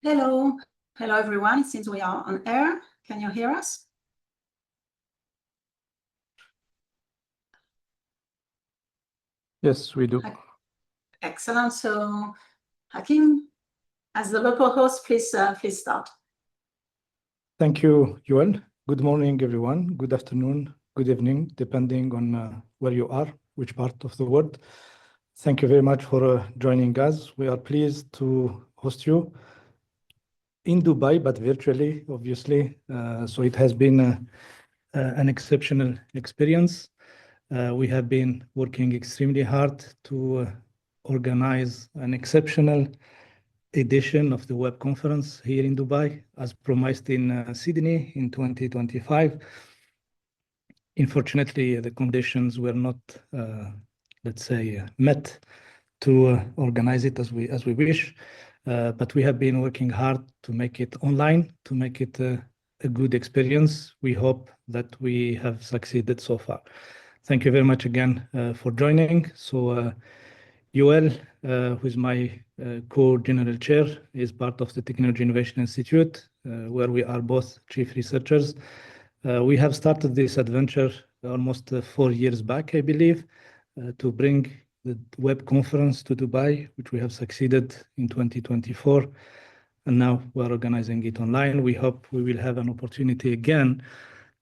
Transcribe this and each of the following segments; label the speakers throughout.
Speaker 1: Hello. Hello, everyone. Since we are on air, can you hear us?
Speaker 2: Yes, we do.
Speaker 1: Excellent. So, Hakim, as the local host, please start.
Speaker 2: Thank you, Yoelle. Good morning, everyone. Good afternoon, good evening, depending on where you are, which part of the world. Thank you very much for joining us. We are pleased to host you in Dubai, but virtually, obviously. So it has been an exceptional experience. We have been working extremely hard to organize an exceptional edition of the web conference here in Dubai, as promised in Sydney in 2025. Unfortunately, the conditions were not, let's say, met to organize it as we wish. But we have been working hard to make it online, to make it a good experience. We hope that we have succeeded so far. Thank you very much again for joining. So Yoelle, who is my co-general chair, is part of the Technology Innovation Institute, where we are both chief researchers. We have started this adventure almost 4 years back, I believe, to bring the web conference to Dubai, which we have succeeded in 2024. And now we're organizing it online. We hope we will have an opportunity again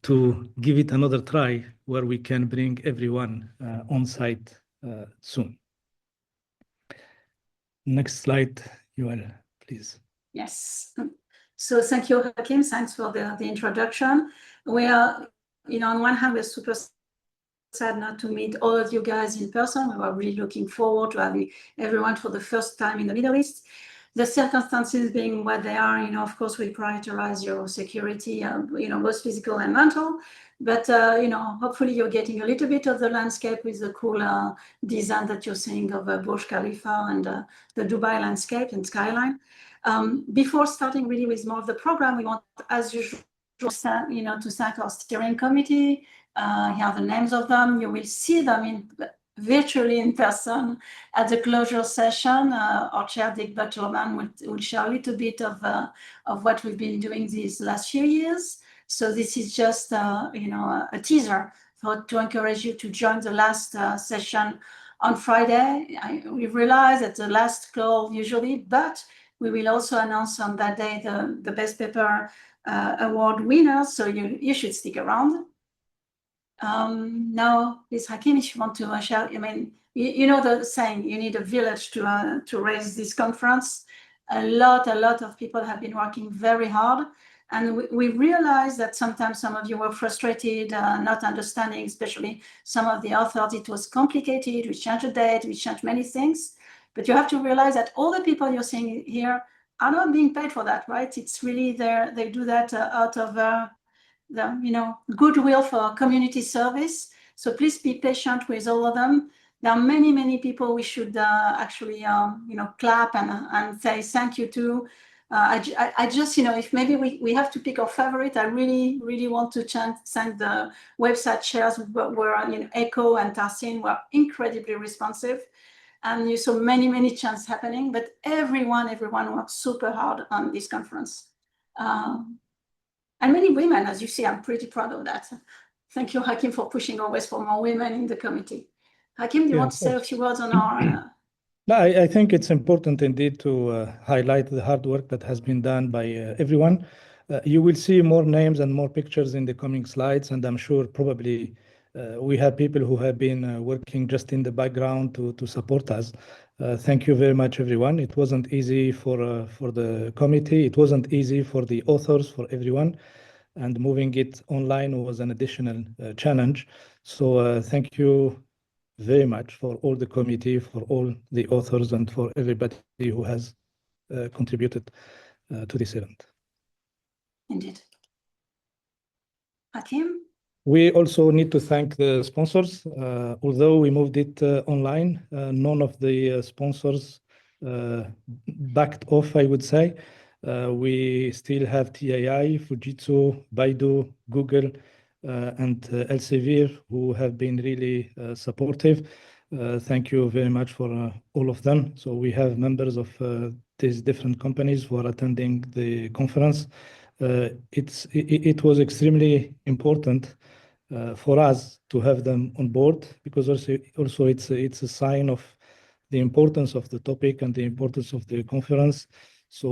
Speaker 2: to give it another try where we can bring everyone on site soon. Next slide, Yoelle, please.
Speaker 1: Yes. So thank you, Hakim. Thanks for the introduction. We are, on one hand, we're super sad not to meet all of you guys in person. We were really looking forward to having everyone for the first time in the Middle East. The circumstances being what they are, of course, we prioritize your security, both physical and mental. But, hopefully you're getting a little bit of the landscape with the cool design that you're seeing of Burj Khalifa and the Dubai landscape and skyline. Before starting really with more of the program, we want, as usual, to thank our steering committee. Here are the names of them. You will see them virtually in person at the closure session. Our chair, Dick Butlerman, will share a little bit of what we've been doing these last few years. So this is just a teaser to encourage you to join the last session on Friday. We realize it's the last call usually, but we will also announce on that day the Best Paper Award winners, so you should stick around. Now, please, Hakim, if you want to share, you know the saying, you need a village to raise this conference. A lot of people have been working very hard. And we realized that sometimes some of you were frustrated, not understanding, especially some of the authors. It was complicated. We changed the date. We changed many things. But you have to realize that all the people you're seeing here are not being paid for that, right? It's really they do that out of the goodwill for community service. So please be patient with all of them. There are many people we should actually clap and say thank you to. I just, if maybe we have to pick our favorite, I really want to thank the website chairs where Echo and Tarsin were incredibly responsive. And you saw many chants happening, but everyone worked super hard on this conference. And many women, as you see, I'm pretty proud of that. Thank you, Hakim, for pushing always for more women in the committee. Hakim, do you want to say a few words on our...
Speaker 2: No, I think it's important indeed to highlight the hard work that has been done by everyone. You will see more names and more pictures in the coming slides, and I'm sure probably we have people who have been working just in the background to support us. Thank you very much, everyone. It wasn't easy for the committee. It wasn't easy for the authors, for everyone. And moving it online was an additional challenge. So thank you very much for all the committee, for all the authors, and for everybody who has contributed to this event.
Speaker 1: Indeed. Hakim?
Speaker 2: We also need to thank the sponsors. Although we moved it online, none of the sponsors backed off, I would say. We still have TAI, Fujitsu, Baidu, Google, and Elsevier, who have been really supportive. Thank you very much for all of them. So we have members of these different companies who are attending the conference. It was extremely important for us to have them on board, because also it's a sign of the importance of the topic and the importance of the conference. So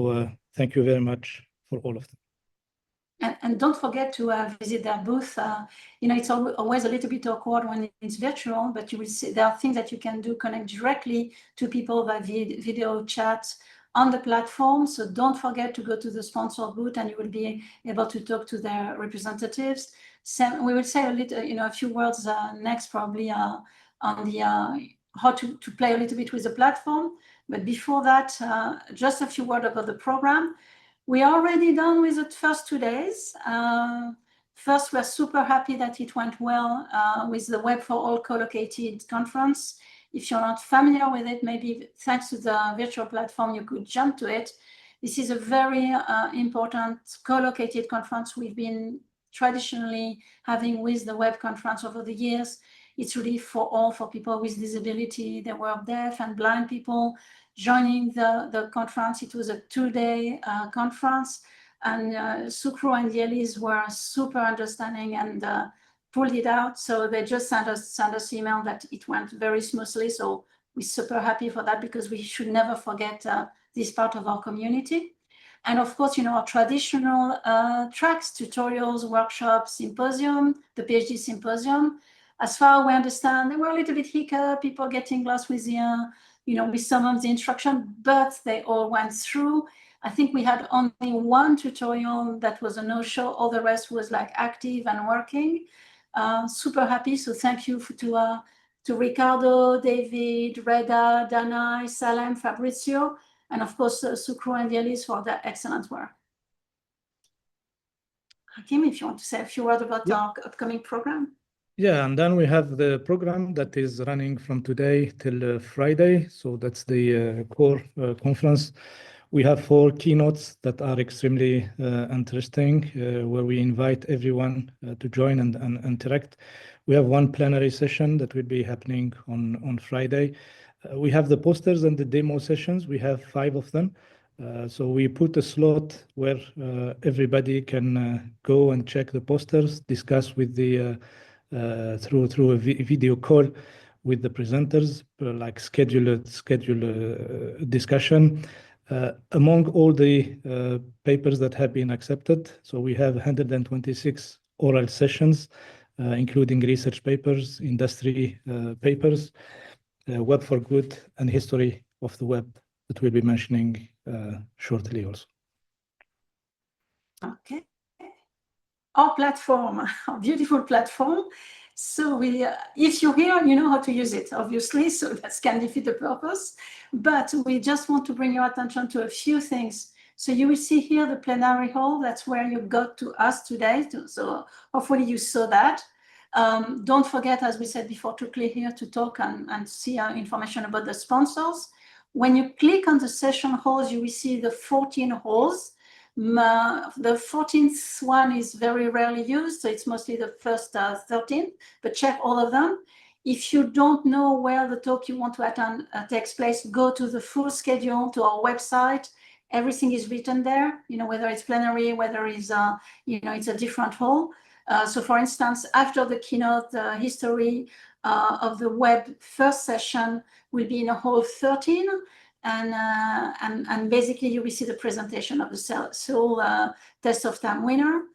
Speaker 2: thank you very much for all of them.
Speaker 1: And don't forget to visit their booth. It's always a little bit awkward when it's virtual, but you will see there are things that you can do, connect directly to people by video chat on the platform. So don't forget to go to the sponsor booth, and you will be able to talk to their representatives. We will say a little, a few words next, probably on the how to play a little bit with the platform. But before that, just a few words about the program. We are already done with the first 2 days. First, we're super happy that it went well with the Web for All co-located conference. If you're not familiar with it, maybe thanks to the virtual platform, you could jump to it. This is a very important co-located conference we've been traditionally having with the Web conference over the years. It's really for all, for people with disability. There were deaf and blind people joining the conference. It was a 2-day conference, and Sucru and Yoelle were super understanding and pulled it out. So they just sent us email that it went very smoothly. So we're super happy for that, because we should never forget this part of our community. And of course, our traditional tracks, tutorials, workshops, symposium, the PhD symposium. As far as we understand, there were a little bit hiccup, people getting lost with the with some of the instruction, but they all went through. I think we had only one tutorial that was a no-show. All the rest was like active and working. Super happy. So thank you to Ricardo, David, Reda, Danai, Salem, Fabrizio, and of course, Sucru and Yoelle for their excellent work. Hakim, if you want to say a few words about our upcoming program.
Speaker 2: Yeah, and then we have the program that is running from today till Friday. So that's the core conference. We have 4 keynotes that are extremely interesting, where we invite everyone to join and interact. We have 1 plenary session that will be happening on Friday. We have the posters and the demo sessions. We have 5 of them. So we put a slot where everybody can go and check the posters, discuss with the through a video call with the presenters, like schedule a discussion among all the papers that have been accepted. So we have 126 oral sessions, including research papers, industry papers, Web for Good, and history of the web that we'll be mentioning shortly also.
Speaker 1: Okay. Our platform, our beautiful platform. So if you're here, you know how to use it, obviously, so that can defeat the purpose. But we just want to bring your attention to a few things. So you will see here the plenary hall. That's where you got to us today. So hopefully you saw that. Don't forget, as we said before, to click here to talk and see information about the sponsors. When you click on the session halls, you will see the 14 halls. The 14th one is very rarely used, so it's mostly the first 13, but check all of them. If you don't know where the talk you want to attend takes place, go to the full schedule to our website. Everything is written there, whether it's plenary, whether it's, it's a different hall. So for instance, after the keynote, the history of the web first session will be in a hall 13. And basically you will see the presentation of the Seoul Test of Time winner.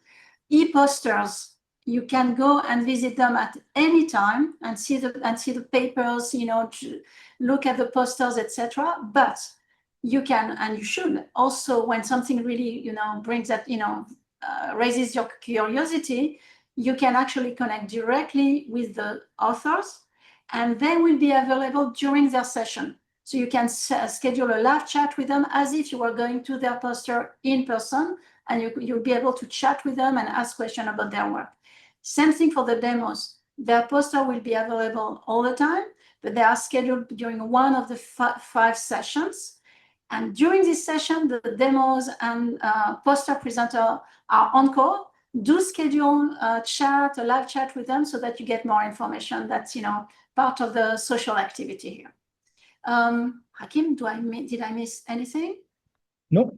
Speaker 1: E-posters, you can go and visit them at any time and see the papers, look at the posters, etc. But you can, and you should also, when something really, brings that, raises your curiosity, you can actually connect directly with the authors, and they will be available during their session. So you can schedule a live chat with them as if you were going to their poster in person, and you'll be able to chat with them and ask questions about their work. Same thing for the demos. Their poster will be available all the time, but they are scheduled during one of the 5 sessions. And during this session, the demos and poster presenter are on call. Do schedule a live chat with them so that you get more information. That's, part of the social activity here. Hakim, did I miss anything?
Speaker 2: No,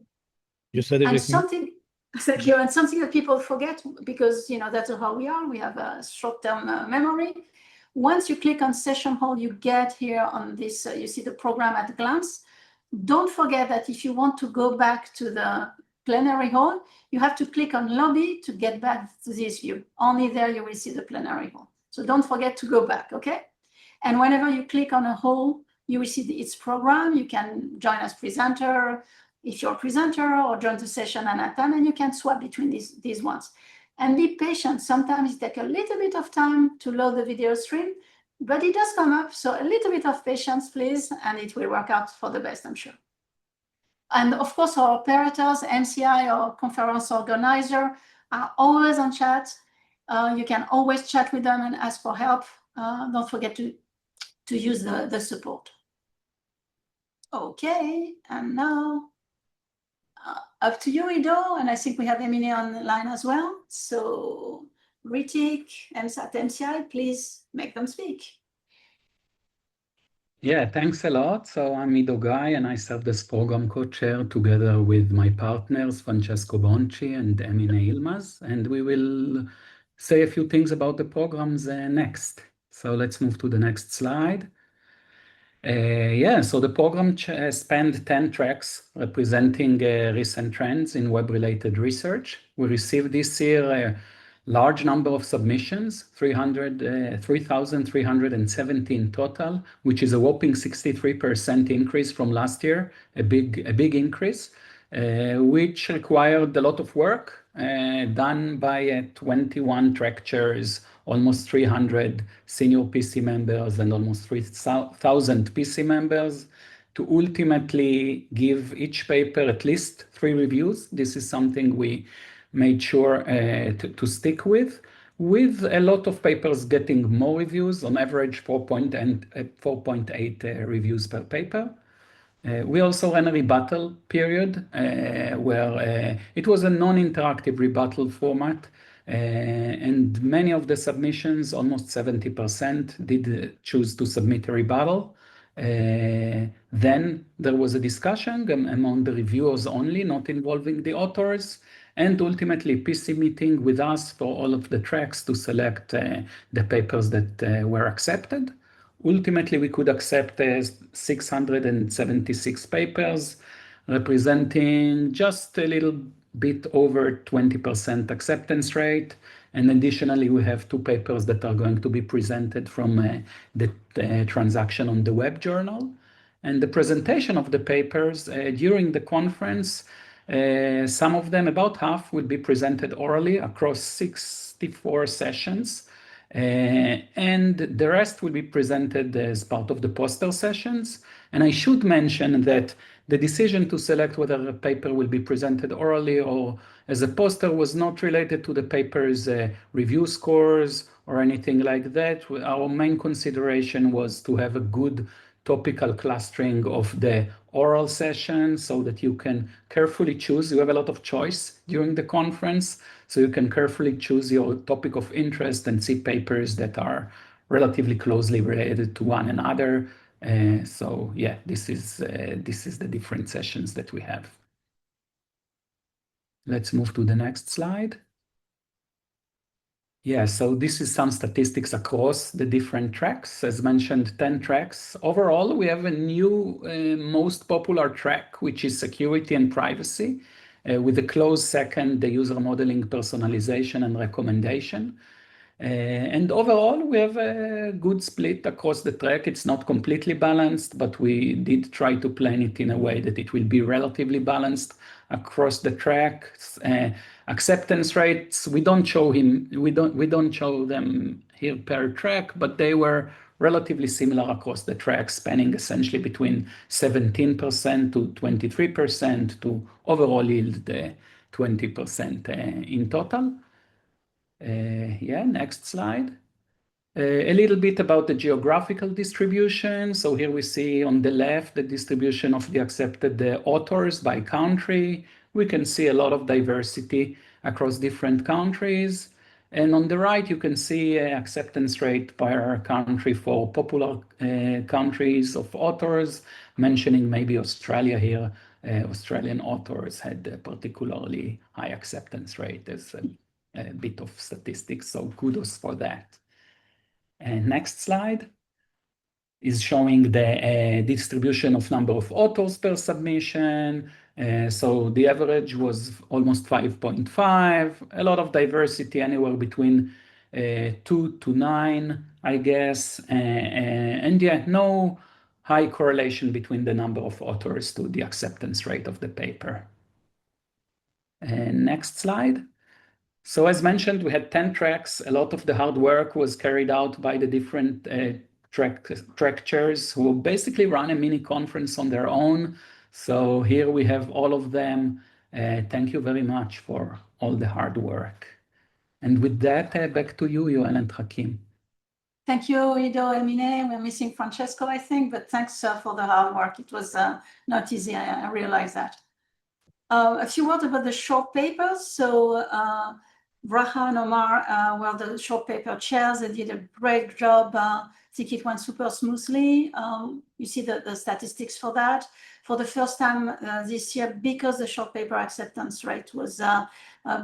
Speaker 2: you said
Speaker 1: And
Speaker 2: everything.
Speaker 1: thank you, and something that people forget, because that's how we are. We have a short-term memory. Once you click on session hall, you get here on this, you see the program at a glance. Don't forget that if you want to go back to the plenary hall, you have to click on lobby to get back to this view. Only there you will see the plenary hall. So don't forget to go back, okay? And whenever you click on a hall, you will see its program. You can join as presenter if you're a presenter, or join the session and attend, and you can swap between these ones. And be patient. Sometimes it takes a little bit of time to load the video stream, but it does come up. So a little bit of patience, please, and it will work out for the best, I'm sure. And of course, our operators, MCI or conference organizer, are always on chat. You can always chat with them and ask for help. Don't forget to use the support. Okay, and now up to you, Ido, and I think we have Emily online as well. So Ritik, MSAT, MCI, please make them speak.
Speaker 3: Yeah, thanks a lot. So I'm Ido Guy, and I serve as program co-chair together with my partners, Francesco Bonci and Emine Ilmaz, and we will say a few things about the programs next. So let's move to the next slide. So the program spanned 10 tracks representing recent trends in web-related research. We received this year a large number of submissions, 3,317 total, which is a whopping 63% increase from last year, a big increase, which required a lot of work done by 21 track chairs, almost 300 senior PC members, and almost 3,000 PC members to ultimately give each paper at least 3 reviews. This is something we made sure to stick with a lot of papers getting more reviews, on average 4.8 reviews per paper. We also ran a rebuttal period where it was a non-interactive rebuttal format, and many of the submissions, almost 70%, did choose to submit a rebuttal. Then there was a discussion among the reviewers only, not involving the authors, and ultimately PC meeting with us for all of the tracks to select the papers that were accepted. Ultimately, we could accept 676 papers, representing just a little bit over 20% acceptance rate. And additionally, we have 2 papers that are going to be presented from the transaction on the web journal. And the presentation of the papers during the conference, some of them, about half, will be presented orally across 64 sessions. And the rest will be presented as part of the poster sessions. And I should mention that the decision to select whether a paper will be presented orally or as a poster was not related to the paper's review scores or anything like that. Our main consideration was to have a good topical clustering of the oral session so that you can carefully choose. You have a lot of choice during the conference, so you can carefully choose your topic of interest and see papers that are relatively closely related to one another. So yeah, this is the different sessions that we have. Let's move to the next slide. Yeah, so this is some statistics across the different tracks. As mentioned, 10 tracks. Overall, we have a new most popular track, which is security and privacy, with a close second, the user modeling, personalization, and recommendation. And overall, we have a good split across the track. It's not completely balanced, but we did try to plan it in a way that it will be relatively balanced across the tracks. Acceptance rates, we don't show them here per track, but they were relatively similar across the track, spanning essentially between 17% to 23% to overall yield 20% in total. Yeah, next slide. A little bit about the geographical distribution. So here we see on the left the distribution of the accepted authors by country. We can see a lot of diversity across different countries. And on the right, you can see acceptance rate per country for popular countries of authors, mentioning maybe Australia here Australian authors had a particularly high acceptance rate. There's a bit of statistics, so kudos for that. And next slide is showing the distribution of number of authors per submission. So the average was almost 5.5, a lot of diversity, anywhere between 2 to 9, I guess. And yeah, no high correlation between the number of authors to the acceptance rate of the paper. Next slide. So as mentioned, we had 10 tracks. A lot of the hard work was carried out by the different track chairs who basically run a mini conference on their own. So here we have all of them. Thank you very much for all the hard work. And with that, back to you, Yoelle and Hakim.
Speaker 1: Thank you, Ido and Mine. We're missing Francesco, I think, but thanks for the hard work. It was not easy, I realize that. A few words about the short papers. So Braha and Omar were the short paper chairs. They did a great job. I think it went super smoothly. You see the statistics for that. For the first time this year, because the short paper acceptance rate was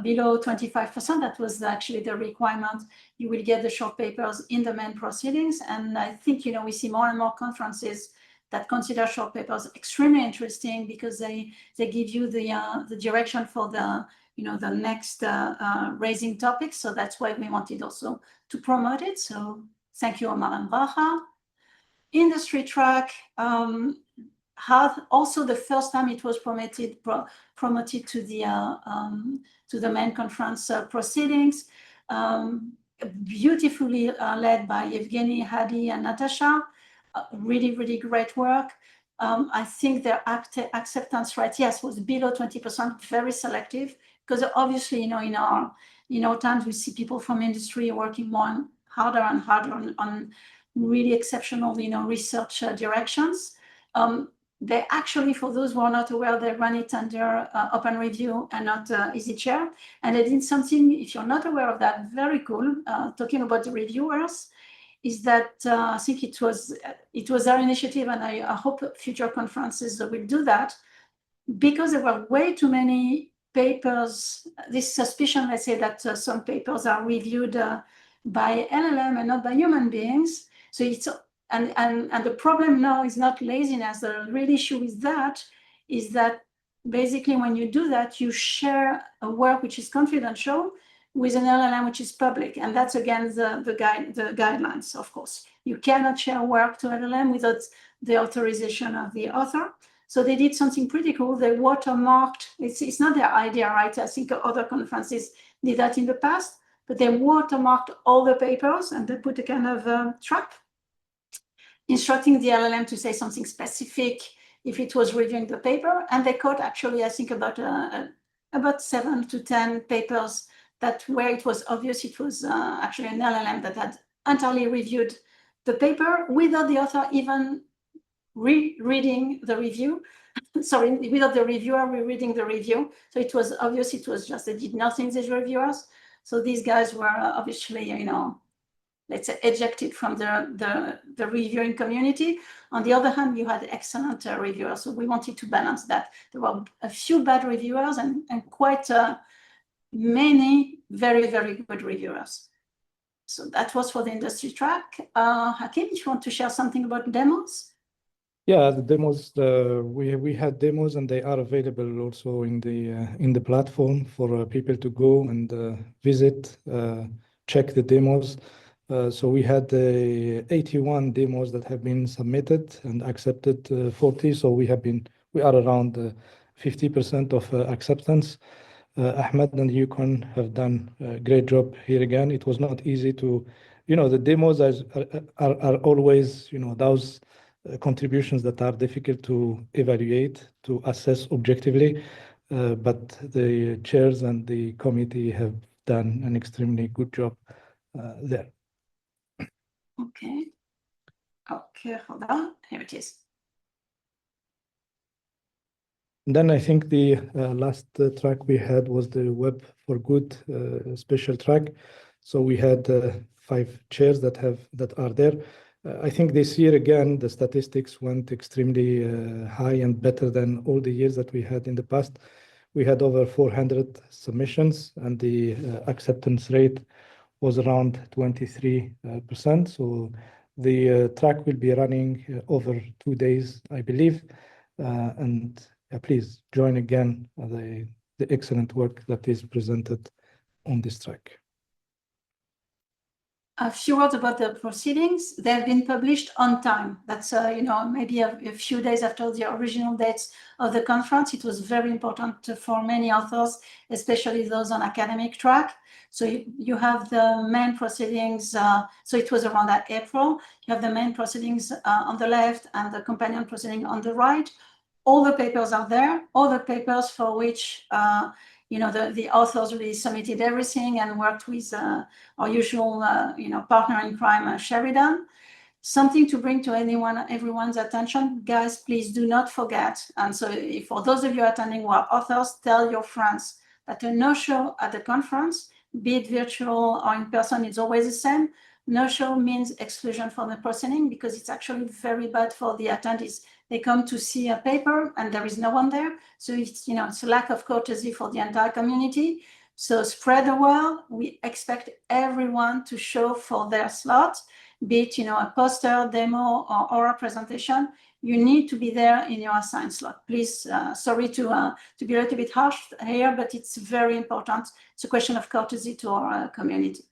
Speaker 1: below 25%, that was actually the requirement. You will get the short papers in the main proceedings. And I think, we see more and more conferences that consider short papers extremely interesting because they give you the direction for the the next raising topics. So that's why we wanted also to promote it. So thank you, Omar and Braha. Industry track had also the first time it was promoted to the main conference proceedings, beautifully led by Evgeny, Hadi, and Natasha. Really, really great work. I think their acceptance rate, yes, was below 20%, very selective, because obviously, in our times, we see people from industry working harder and harder on really exceptional, research directions. They actually, for those who are not aware, they run it under open review and not easy chair. And they did something, if you're not aware of that, very cool, talking about the reviewers, is that I think it was our initiative, and I hope future conferences will do that, because there were way too many papers, this suspicion, let's say, that some papers are reviewed by LLM and not by human beings. So it's, and the problem now is not laziness. The real issue with that is that basically when you do that, you share a work which is confidential with an LLM which is public, and that's against the guidelines, of course. You cannot share work to LLM without the authorization of the author. So they did something pretty cool. They watermarked, it's not their idea, right? I think other conferences did that in the past, but they watermarked all the papers and they put a kind of trap, instructing the LLM to say something specific if it was reviewing the paper. And they caught actually, I think about 7 to 10 papers that where it was obvious it was actually an LLM that had entirely reviewed the paper without the author even rereading the review. Sorry, without the reviewer rereading the review. So it was obvious it was just, they did nothing, these reviewers. So these guys were obviously, let's say, ejected from the reviewing community. On the other hand, you had excellent reviewers. So we wanted to balance that. There were a few bad reviewers and quite many very, very good reviewers. So that was for the industry track. Hakim, if you want to share something about demos?
Speaker 2: Yeah, the demos, we had demos, and they are available also in the platform for people to go and visit, check the demos. So we had 81 demos that have been submitted and accepted 40. So we are around 50% of acceptance. Ahmed and Yukon have done a great job here again. It was not easy to, the demos are always, those contributions that are difficult to evaluate, to assess objectively, but the chairs and the committee have done an extremely good job there.
Speaker 1: Okay, hold on, here it is.
Speaker 2: Then I think the last track we had was the Web for Good special track. So we had 5 chairs that are there. I think this year, again, the statistics went extremely high and better than all the years that we had in the past. We had over 400 submissions, and the acceptance rate was around 23%. So the track will be running over 2 days, I believe. And please join again the excellent work that is presented on this track.
Speaker 1: A few words about the proceedings. They have been published on time. That's maybe a few days after the original dates of the conference. It was very important for many authors, especially those on academic track. So you have the main proceedings. So it was around that April. You have the main proceedings on the left and the companion proceeding on the right. All the papers are there. All the papers for which the authors really submitted everything and worked with our usual, partner in crime, Sheridan. Something to bring to everyone's attention, guys, please do not forget. And so for those of you attending who are authors, tell your friends that a no-show at the conference, be it virtual or in person, is always the same. No-show means exclusion from the proceeding because it's actually very bad for the attendees. They come to see a paper and there is no one there. So it's a lack of courtesy for the entire community. So spread the word. We expect everyone to show for their slot, be it a poster, demo, or oral presentation. You need to be there in your assigned slot. Please, sorry to be a little bit harsh here, but it's very important. It's a question of courtesy to our community.